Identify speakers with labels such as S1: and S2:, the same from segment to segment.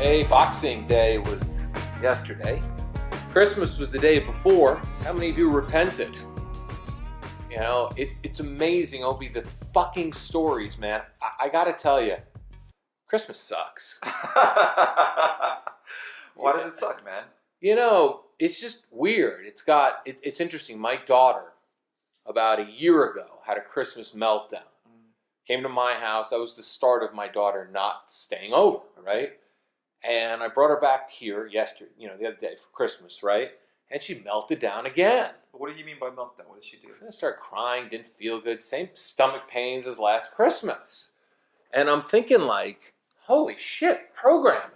S1: Hey, Boxing Day was yesterday. Christmas was the day before. How many of you repented? You know, it's amazing, Obi, the fucking stories, man. I gotta tell you, Christmas sucks.
S2: Why does it suck, man?
S1: You know, it's just weird. It's interesting. My daughter, about a year ago, had a Christmas meltdown. Came to my house. That was the start of my daughter not staying over, right? And I brought her back here yesterday, the other day for Christmas, right? And she melted down again.
S2: What do you mean by meltdown? What did she do?
S1: She started crying, didn't feel good. Same stomach pains as last Christmas. And I'm thinking like, holy shit, programming.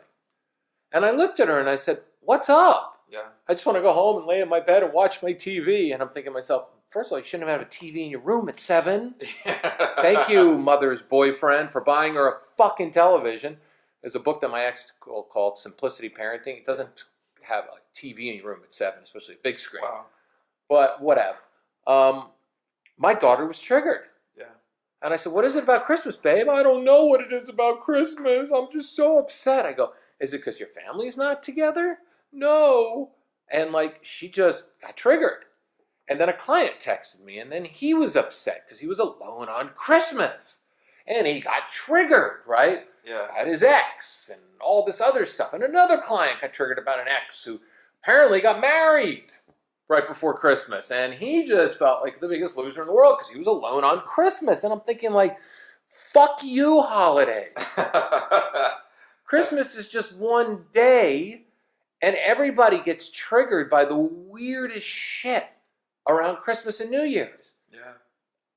S1: And I looked at her and I said, what's up?
S2: Yeah.
S1: I just want to go home and lay in my bed and watch my TV. And I'm thinking to myself, first of all, you shouldn't have had a TV in your room at 7. Thank you, mother's boyfriend, for buying her a fucking television. There's a book that my ex called Simplicity Parenting. It doesn't have a TV in your room at 7, especially a big screen.
S2: Wow.
S1: But whatever. My daughter was triggered.
S2: Yeah.
S1: And I said, what is it about Christmas, babe? I don't know what it is about Christmas. I'm just so upset. I go, is it because your family's not together? No. And like, she just got triggered. And then a client texted me, and then he was upset because he was alone on Christmas. And he got triggered, right?
S2: Yeah.
S1: At his ex and all this other stuff. And another client got triggered about an ex who apparently got married right before Christmas. And he just felt like the biggest loser in the world because he was alone on Christmas. And I'm thinking like, fuck you, holidays. Christmas is just one day, and everybody gets triggered by the weirdest shit around Christmas and New Year's.
S2: Yeah.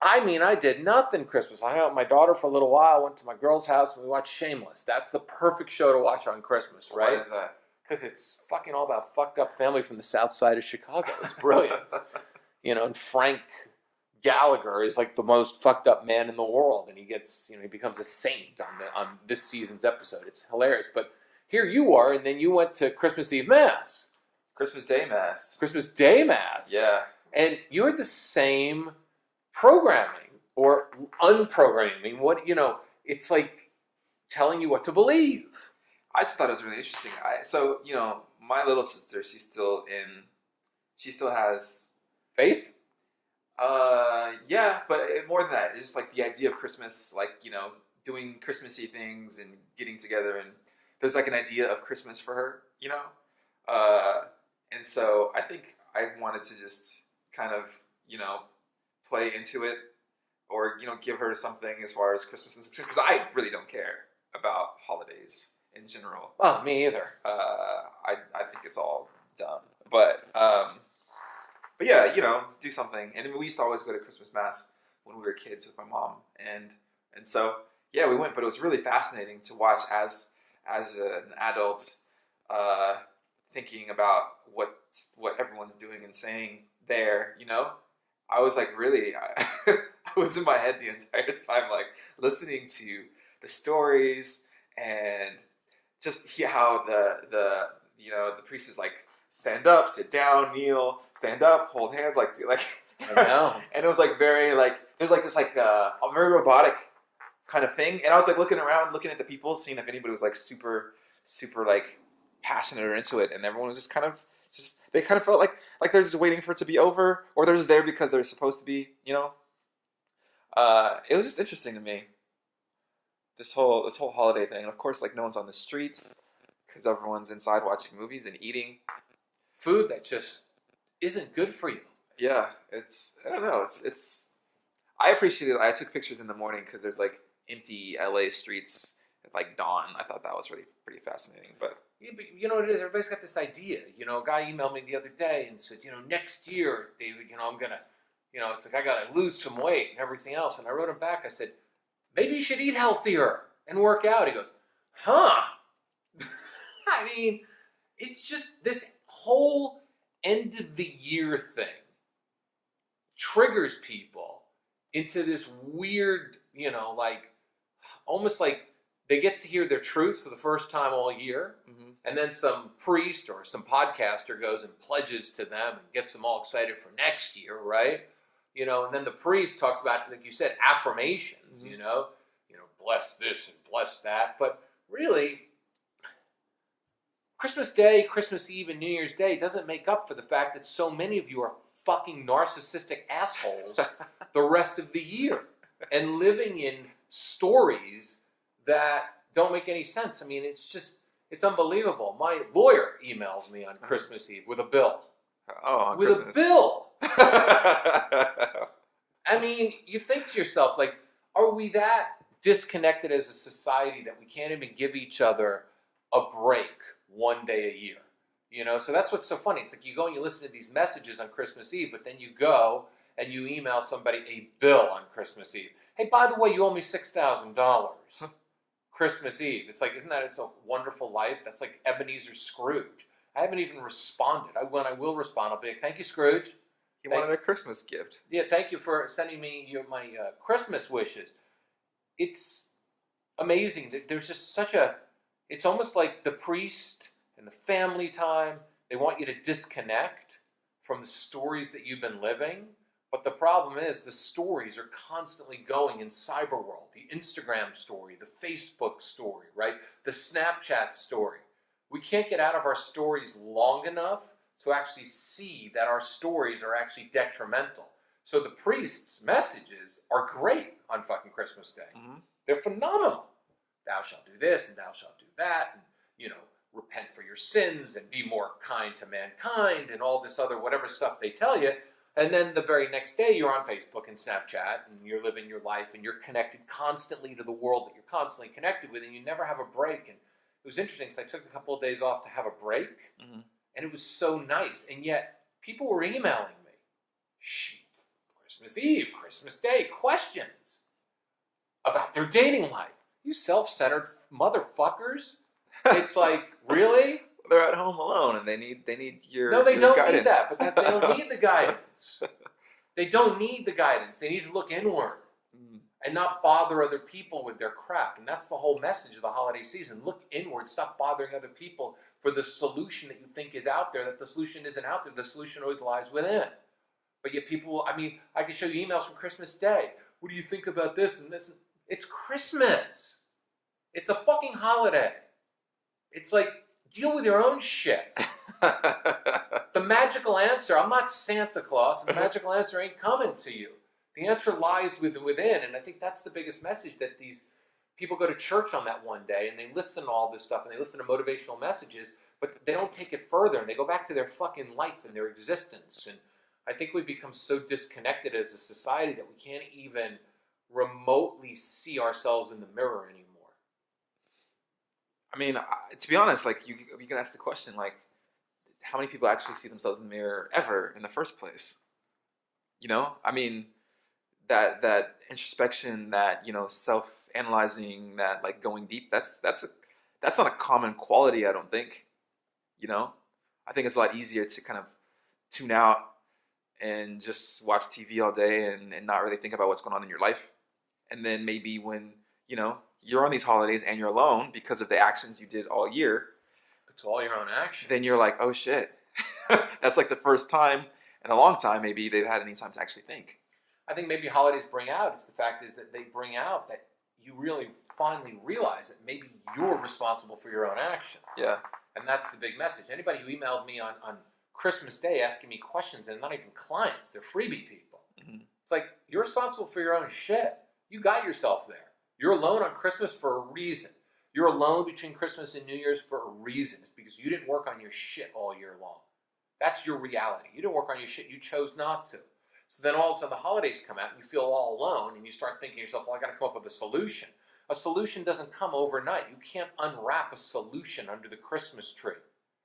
S1: I mean, I did nothing Christmas. I hung out with my daughter for a little while, went to my girl's house, and we watched Shameless. That's the perfect show to watch on Christmas, right?
S2: Why is that?
S1: Because it's fucking all about fucked up family from the south side of Chicago. It's brilliant. And Frank Gallagher is like the most fucked up man in the world, and he gets, he becomes a saint on this season's episode. It's hilarious. But here you are, and then you went to Christmas Eve Mass.
S2: Christmas Day Mass.
S1: Christmas Day Mass.
S2: Yeah.
S1: And you had the same programming or unprogramming. I mean, it's like telling you what to believe.
S2: I just thought it was really interesting. My little sister, she still has
S1: Faith?
S2: Yeah, but more than that, it's just like the idea of Christmas, like, doing Christmassy things and getting together, and there's like an idea of Christmas for her, and so I think I wanted to just kind of, play into it, or, give her something as far as Christmas is concerned, because I really don't care about holidays in general.
S1: Oh, me either.
S2: I think it's all dumb. But yeah, do something. And we used to always go to Christmas Mass when we were kids with my mom. And so, yeah, we went. But it was really fascinating to watch as an adult, thinking about what everyone's doing and saying there, I was like, really, I was in my head the entire time, like listening to the stories and just how the priest is like, stand up, sit down, kneel, stand up, hold hands, like
S1: I know.
S2: And it was like very like, there's like this like a very robotic kind of thing. And I was like looking around, looking at the people, seeing if anybody was like super, super like passionate or into it. And everyone was just kind of, they kind of felt like they're just waiting for it to be over, or they're just there because they're supposed to be, It was just interesting to me, this whole holiday thing. And of course, like, no one's on the streets because everyone's inside watching movies and eating
S1: food that just isn't good for you.
S2: Yeah, I don't know, I appreciate it. I took pictures in the morning because there's like empty LA streets at like dawn. I thought that was really pretty fascinating. But
S1: yeah, but you know what it is? Everybody's got this idea. A guy emailed me the other day and said, next year, David, I'm going to, it's like I got to lose some weight and everything else. And I wrote him back. I said, maybe you should eat healthier and work out. He goes, huh? I mean, it's just this whole end of the year thing triggers people into this weird, like almost like they get to hear their truth for the first time all year. Mm-hmm. And then some priest or some podcaster goes and pledges to them and gets them all excited for next year, right? And then the priest talks about, like you said, affirmations, mm-hmm. Bless this and bless that. But really, Christmas Day, Christmas Eve, and New Year's Day doesn't make up for the fact that so many of you are fucking narcissistic assholes the rest of the year and living in stories that don't make any sense. I mean, it's unbelievable. My lawyer emails me on Christmas Eve with a bill.
S2: Oh, on
S1: with
S2: Christmas.
S1: a bill. I mean, you think to yourself, like, are we that disconnected as a society that we can't even give each other a break one day a year? You know, so that's what's so funny. It's like you go and you listen to these messages on Christmas Eve, but then you go and you email somebody a bill on Christmas Eve. Hey, by the way, you owe me $6,000. Christmas Eve. It's like, isn't that It's a Wonderful Life? That's like Ebenezer Scrooge. I haven't even responded. When I will respond, I'll be like, thank you, Scrooge.
S2: He wanted a Christmas gift.
S1: Yeah, thank you for sending me my Christmas wishes. It's amazing that there's just it's almost like the priest and the family time, they want you to disconnect from the stories that you've been living. But the problem is the stories are constantly going in cyber world. The Instagram story, the Facebook story, right? The Snapchat story. We can't get out of our stories long enough to actually see that our stories are actually detrimental. So the priest's messages are great on fucking Christmas Day. Mm-hmm. They're phenomenal. Thou shalt do this and thou shalt do that, and, you know, repent for your sins and be more kind to mankind and all this other whatever stuff they tell you. And then the very next day you're on Facebook and Snapchat and you're living your life and you're connected constantly to the world that you're constantly connected with, and you never have a break. And it was interesting because I took a couple of days off to have a break, mm-hmm. and it was so nice. And yet people were emailing me, Christmas Eve, Christmas Day, questions about their dating life. You self-centered motherfuckers. It's like, really?
S2: They're at home alone and they need your
S1: No, they don't
S2: guidance.
S1: need that, but they don't need the guidance. They don't need the guidance. They need to look inward and not bother other people with their crap. And that's the whole message of the holiday season. Look inward. Stop bothering other people for the solution that you think is out there, that the solution isn't out there. The solution always lies within. But yet people, I can show you emails from Christmas Day. What do you think about this and this? It's Christmas. It's a fucking holiday. It's like, deal with your own shit. The magical answer, I'm not Santa Claus, and the magical answer ain't coming to you. The answer lies within, and I think that's the biggest message, that these people go to church on that one day, and they listen to all this stuff, and they listen to motivational messages, but they don't take it further, and they go back to their fucking life and their existence. And I think we've become so disconnected as a society that we can't even remotely see ourselves in the mirror anymore.
S2: I mean, to be honest, like you can ask the question, like, how many people actually see themselves in the mirror ever in the first place? You know, I mean, that introspection, that, you know, self-analyzing, that like going deep. That's not a common quality, I don't think. You know, I think it's a lot easier to kind of tune out and just watch TV all day and not really think about what's going on in your life. And then maybe when, you know, you're on these holidays and you're alone because of the actions you did all year.
S1: It's all your own actions.
S2: Then you're like, oh shit. That's like the first time in a long time maybe they've had any time to actually think.
S1: I think maybe holidays bring out, it's the fact is that they bring out that you really finally realize that maybe you're responsible for your own actions.
S2: Yeah.
S1: And that's the big message. Anybody who emailed me on Christmas Day asking me questions, and not even clients, they're freebie people. Mm-hmm. It's like, you're responsible for your own shit. You got yourself there. You're alone on Christmas for a reason. You're alone between Christmas and New Year's for a reason. It's because you didn't work on your shit all year long. That's your reality. You didn't work on your shit. You chose not to. So then all of a sudden the holidays come out and you feel all alone and you start thinking to yourself, well, I got to come up with a solution. A solution doesn't come overnight. You can't unwrap a solution under the Christmas tree.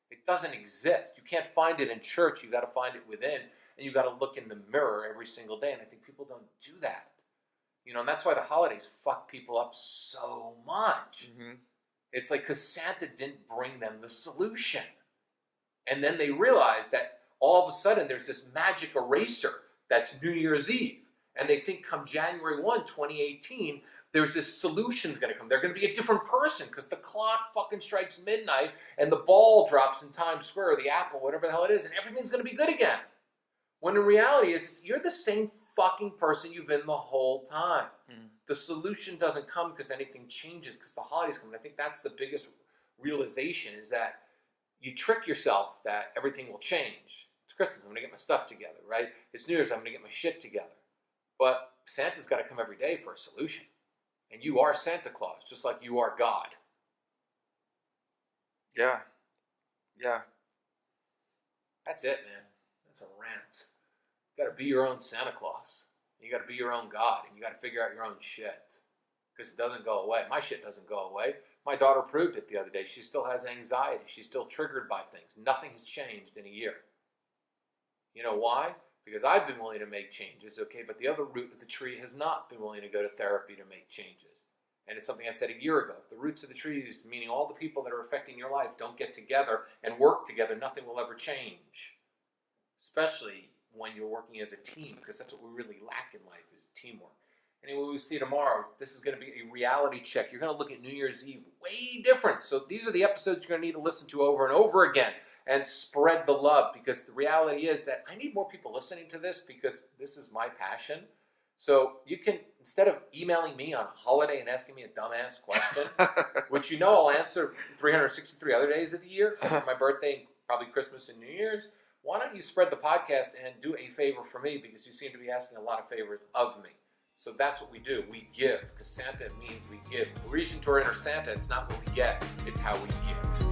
S1: It doesn't exist. You can't find it in church. You got to find it within, and you got to look in the mirror every single day. And I think people don't do that. You know, and that's why the holidays fuck people up so much. Mm-hmm. It's like, because Santa didn't bring them the solution. And then they realize that all of a sudden there's this magic eraser that's New Year's Eve. And they think come January 1, 2018, there's this solution's going to come. They're going to be a different person because the clock fucking strikes midnight and the ball drops in Times Square, or the apple, whatever the hell it is, and everything's going to be good again. When in reality is, you're the same fucking person you've been the whole time. The solution doesn't come because anything changes, because the holidays come. And I think that's the biggest realization, is that you trick yourself that everything will change. It's Christmas, I'm going to get my stuff together, right? It's New Year's, I'm going to get my shit together. But Santa's got to come every day for a solution. And you are Santa Claus, just like you are God.
S2: Yeah. Yeah.
S1: That's it, man. That's a rant. You got to be your own Santa Claus. You got to be your own God, and you got to figure out your own shit. Because it doesn't go away. My shit doesn't go away. My daughter proved it the other day. She still has anxiety. She's still triggered by things. Nothing has changed in a year. You know why? Because I've been willing to make changes, okay, but the other root of the tree has not been willing to go to therapy to make changes. And it's something I said a year ago. If the roots of the trees, meaning all the people that are affecting your life, don't get together and work together, nothing will ever change. Especially when you're working as a team, because that's what we really lack in life is teamwork. Anyway, we'll see you tomorrow. This is going to be a reality check. You're going to look at New Year's Eve way different. So these are the episodes you're going to need to listen to over and over again and spread the love, because the reality is that I need more people listening to this because this is my passion. So you can, instead of emailing me on a holiday and asking me a dumbass question, which you know I'll answer 363 other days of the year, except for my birthday, probably Christmas and New Year's, why don't you spread the podcast and do a favor for me, because you seem to be asking a lot of favors of me. So that's what we do. We give, because Santa means we give. The reason to our inner Santa, it's not what we get, it's how we give.